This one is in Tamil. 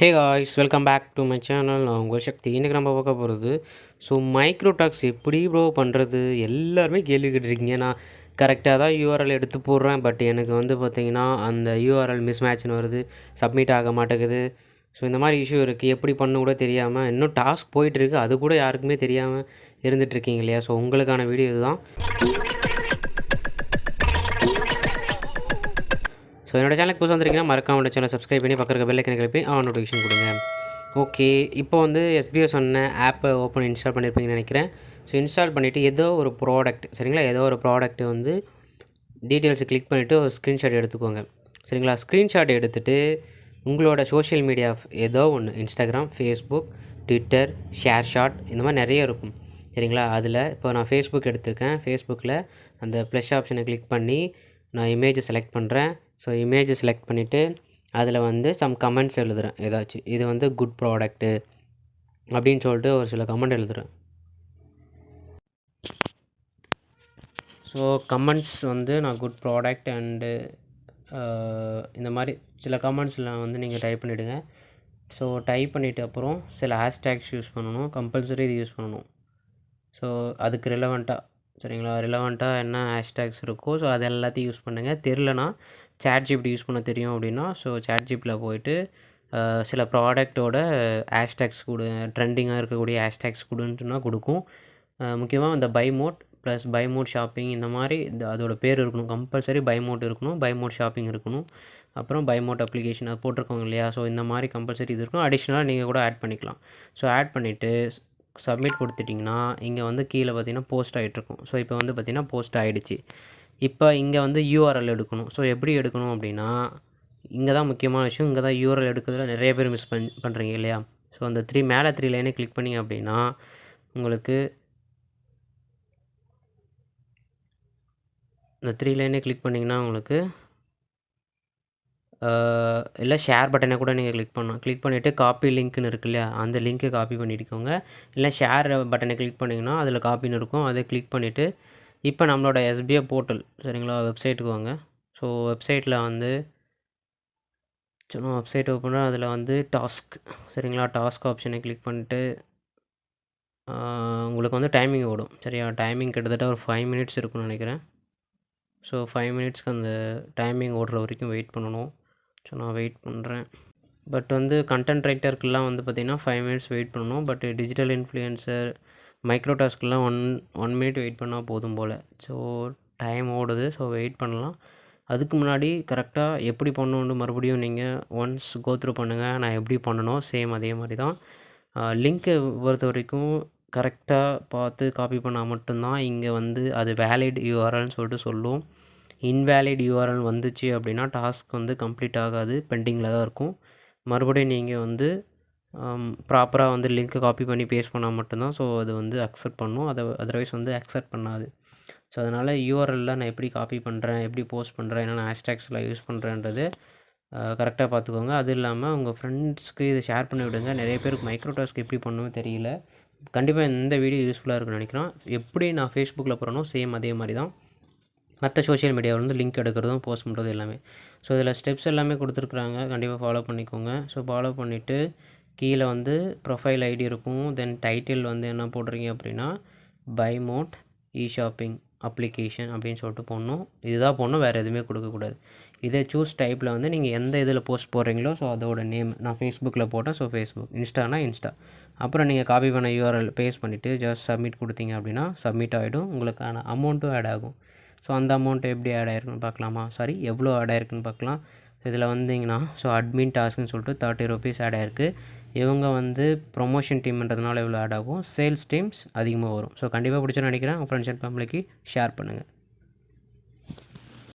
Hey guys, welcome back to my channel. நான் உங்கள் சக்தி. இன்றைக்கி நம்ம பார்க்க போகிறது மைக்ரோ டாக்ஸ் எப்படி ப்ரோ பண்ணுறது. எல்லாருமே கேள்வி கேட்டிருக்கீங்க. நான் கரெக்டாக தான் யூஆர்எல் எடுத்து போடுறேன், பட் எனக்கு பார்த்திங்கன்னா அந்த யூஆர்எல் மிஸ் மேட்ச்னு வருது, சப்மிட் ஆக மாட்டேங்குது. ஸோ இந்த மாதிரி இஷ்யூ இருக்குது. எப்படி பண்ண கூட தெரியாமல் இன்னும் டாஸ்க் போயிட்டுருக்கு, அது கூட யாருக்குமே தெரியாமல் இருந்துகிட்ருக்கீங்க இல்லையா? ஸோ உங்களுக்கான வீடியோ இதுதான். ஸோ என்னோடய சேனலுக்கு புதுசாக வந்துருக்கீங்கன்னா மறக்காம சேனல் சப்ஸ்கிரைப் பண்ணி பக்கத்துக்கு பெல் ஐக்கனை கிளிக் பண்ணி நோட்டிஃபிகேஷன் கொடுங்க. ஓகே, இப்போ எஸ்பிஓ சொன்ன ஆப்பை ஓப்பன் இன்ஸ்டால் பண்ணியிருப்பீங்கன்னு நினைக்கிறேன். ஸோ இன்ஸ்டால் பண்ணிவிட்டு ஏதோ ஒரு ப்ராடக்ட், சரிங்களா, ஏதோ ஒரு ப்ராடக்ட்டு டீட்டெயில்ஸை கிளிக் பண்ணிவிட்டு ஒரு ஸ்க்ரீன்ஷாட் எடுத்துக்கோங்க. சரிங்களா, ஸ்க்ரீன்ஷாட் எடுத்துகிட்டு உங்களோட சோஷியல் மீடியா ஏதோ ஒன்று, Instagram, Facebook, Twitter, ShareChat, இந்த மாதிரி நிறைய இருக்கும். சரிங்களா, அதில் இப்போ நான் ஃபேஸ்புக் எடுத்திருக்கேன். ஃபேஸ்புக்கில் அந்த ப்ளஸ் ஆப்ஷனை கிளிக் பண்ணி நான் இமேஜை செலக்ட் பண்ணுறேன். ஸோ இமேஜை செலக்ட் பண்ணிவிட்டு அதில் சம் கமெண்ட்ஸ் எழுதுகிறேன். ஏதாச்சும் இது குட் ப்ராடக்ட்டு அப்படின்னு சொல்லிட்டு ஒரு சில கமெண்ட் எழுதுகிறேன். ஸோ கமெண்ட்ஸ் நான் குட் ப்ராடக்ட் அண்டு இந்த மாதிரி சில கமெண்ட்ஸில் நீங்கள் டைப் பண்ணிவிடுங்க. ஸோ டைப் பண்ணிவிட்டு அப்புறம் சில ஹேஷ்டேக்ஸ் யூஸ் பண்ணணும். கம்பல்சரி இது யூஸ் பண்ணணும். ஸோ அதுக்கு ரிலவெண்ட்டாக, சரிங்களா, ரிலவெண்ட்டாக என்ன ஹேஷ்டேக்ஸ் இருக்கோ ஸோ அது எல்லாத்தையும் யூஸ் பண்ணுங்கள். தெரிலனா சாட்ஜிபிடி யூஸ் பண்ண தெரியும் அப்படின்னா ஸோ சாட்ஜிபிடியில் போய்ட்டு சில ப்ராடக்டோட ஹேஷ்டேக்ஸ் கொடு, ட்ரெண்டிங்காக இருக்கக்கூடிய ஹேஷ்டேக்ஸ் கொடுன்ட்டுனா கொடுக்கும். முக்கியமாக இந்த buy mode plus buy mode shopping இந்த மாதிரி அதோட பேர் இருக்கணும். கம்பல்சரி பை மோட் இருக்கணும், பை மோட் ஷாப்பிங் இருக்கணும், அப்புறம் பை மோட் அப்ளிகேஷன் அது போட்டிருக்கோங்க இல்லையா? ஸோ இந்த மாதிரி கம்பல்சரி இது இருக்கும். அடிஷ்னலாக நீங்கள் கூட ஆட் பண்ணிக்கலாம். ஸோ ஆட் பண்ணிவிட்டு சப்மிட் கொடுத்துட்டிங்கன்னா இங்கே கீழே பார்த்தீங்கன்னா போஸ்ட் ஆகிட்ருக்கும். ஸோ இப்போ பார்த்தீங்கன்னா போஸ்ட் ஆகிடுச்சு. இப்போ இங்கே யூஆர்எல் எடுக்கணும். ஸோ எப்படி எடுக்கணும் அப்படின்னா, இங்கே தான் முக்கியமான விஷயம். இங்கே தான் யூஆர்எல் எடுக்கிறதுல நிறைய பேர் மிஸ் பண்ணுறீங்க இல்லையா? ஸோ அந்த மேலே 3 லைனை கிளிக் பண்ணிங்க அப்படின்னா உங்களுக்கு இந்த 3 லைனை கிளிக் பண்ணிங்கன்னா உங்களுக்கு இல்லை ஷேர் பட்டனை கூட நீங்கள் கிளிக் பண்ணலாம். கிளிக் பண்ணிவிட்டு காப்பி லிங்க்னு இருக்கு இல்லையா? அந்த லிங்க்கை காப்பி பண்ணிட்டுக்கோங்க. இல்லை ஷேர் பட்டனை கிளிக் பண்ணிங்கன்னா அதில் காப்பின்னு இருக்கும், அதை கிளிக் பண்ணிவிட்டு இப்போ நம்மளோட எஸ்பிஐ போர்ட்டல், சரிங்களா, வெப்சைட்டுக்கு வாங்க. ஸோ வெப்சைட்டில் சும்மா வெப்சைட் ஓப்பன் பண்ணால் அதில் டாஸ்க், சரிங்களா, டாஸ்க் ஆப்ஷனை கிளிக் பண்ணிட்டு உங்களுக்கு டைமிங் ஓடும். சரியா, டைமிங் கிட்டத்தட்ட ஒரு 5 மினிட்ஸ் இருக்குன்னு நினைக்கிறேன். ஸோ 5 மினிட்ஸ்க்கு அந்த டைமிங் ஓடுற வரைக்கும் வெயிட் பண்ணணும். ஸோ நான் வெயிட் பண்ணுறேன். பட் கண்டென்ட் ரைட்டருக்கெல்லாம் பார்த்திங்கன்னா 5 மினிட்ஸ் வெயிட் பண்ணணும். பட் டிஜிட்டல் இன்ஃப்ளூயன்சர், மைக்ரோ டாஸ்க்கெலாம் ஒன் மினிட் வெயிட் பண்ணால் போதும் போல். ஸோ டைம் ஓடுது. ஸோ வெயிட் பண்ணலாம். அதுக்கு முன்னாடி கரெக்டாக எப்படி பண்ணணுன்னு மறுபடியும் நீங்கள் ஒன்ஸ் கோத்ரூ பண்ணுங்கள். நான் எப்படி பண்ணணும் சேம் அதே மாதிரி தான். லிங்க்கை பொறுத்த வரைக்கும் கரெக்டாக பார்த்து காப்பி பண்ணால் மட்டும்தான் இங்கே அது வேலிட் யூஆர்எல்னு சொல்லிட்டு சொல்லும். இன்வேலிட் யூஆர்எல் வந்துச்சு அப்படின்னா டாஸ்க் கம்ப்ளீட் ஆகாது, பெண்டிங்கில் தான் இருக்கும். மறுபடியும் நீங்கள் ப்ராப்பராக லிங்க்கை காப்பி பண்ணி பேஸ்ட் பண்ணால் மட்டும்தான் ஸோ அது அக்செப்ட் பண்ணும். அதர்வைஸ் அக்செப்ட் பண்ணாது. ஸோ அதனால் யூஆர்எல்லில் நான் எப்படி காப்பி பண்ணுறேன், எப்படி போஸ்ட் பண்ணுறேன், என்னென்ன ஹேஷ்டேக்ஸில் யூஸ் பண்ணுறேன்றது கரெக்டாக பார்த்துக்கோங்க. அது இல்லாமல் உங்கள் ஃப்ரெண்ட்ஸ்க்கு இதை ஷேர் பண்ணி விடுங்க. நிறைய பேருக்கு மைக்ரோ டாஸ்க் எப்படி பண்ணணும்னு தெரியல. கண்டிப்பாக இந்த வீடியோ யூஸ்ஃபுல்லாக இருக்குன்னு நினைக்கிறேன். எப்படி நான் ஃபேஸ்புக்கில் போகிறேனோ சேம் அதே மாதிரி தான் மற்ற சோஷியல் மீடியாவில் லிங்க் எடுக்கிறதும் போஸ்ட் பண்ணுறது எல்லாமே. ஸோ இதில் ஸ்டெப்ஸ் எல்லாமே கொடுத்துருக்குறாங்க, கண்டிப்பாக ஃபாலோ பண்ணிக்கோங்க. ஸோ ஃபாலோ பண்ணிவிட்டு கீழே ப்ரொஃபைல் ஐடி இருக்கும். தென் டைட்டில் என்ன போடுறீங்க அப்படின்னா buy mode e shopping application அப்படின்னு சொல்லிட்டு போடணும். இதுதான் போடணும், வேறு எதுவுமே கொடுக்கக்கூடாது. இதே சூஸ் டைப்பில் நீங்கள் எந்த இதில் போஸ்ட் போடுறீங்களோ ஸோ அதோட நேம், நான் ஃபேஸ்புக்கில் போட்டேன் ஸோ ஃபேஸ்புக், இன்ஸ்டானா இன்ஸ்டா. அப்புறம் நீங்கள் காப்பி பண்ண யூஆர்எல் பேஸ்ட் பண்ணிவிட்டு ஜஸ்ட் சப்மிட் கொடுத்தீங்க அப்படின்னா சப்மிட் ஆகிடும். உங்களுக்கான அமௌண்ட்டும் ஆட் ஆகும். ஸோ அந்த அமௌண்ட் எப்படி ஆட் ஆகிருக்குன்னு பார்க்கலாமா? சாரி, எவ்வளோ ஆட் ஆகிருக்குன்னு பார்க்கலாம். இதில் வந்தீங்கன்னா ஸோ அட்மின் டாஸ்க்னு சொல்லிட்டு 30 rupees ஆட் ஆகிருக்கு. இவங்க ப்ரொமோஷன் டீம்ன்றதுனால எவ்வளோ ஆட் ஆகும், சேல்ஸ் டீம்ஸ் அதிகமாக வரும். ஸோ கண்டிப்பாக பிடிச்சுன்னு நினைக்கிறேன். உங்கள் ஃப்ரெண்ட்ஸ் அண்ட் ஃபேமிலிக்கு ஷேர் பண்ணுங்கள்.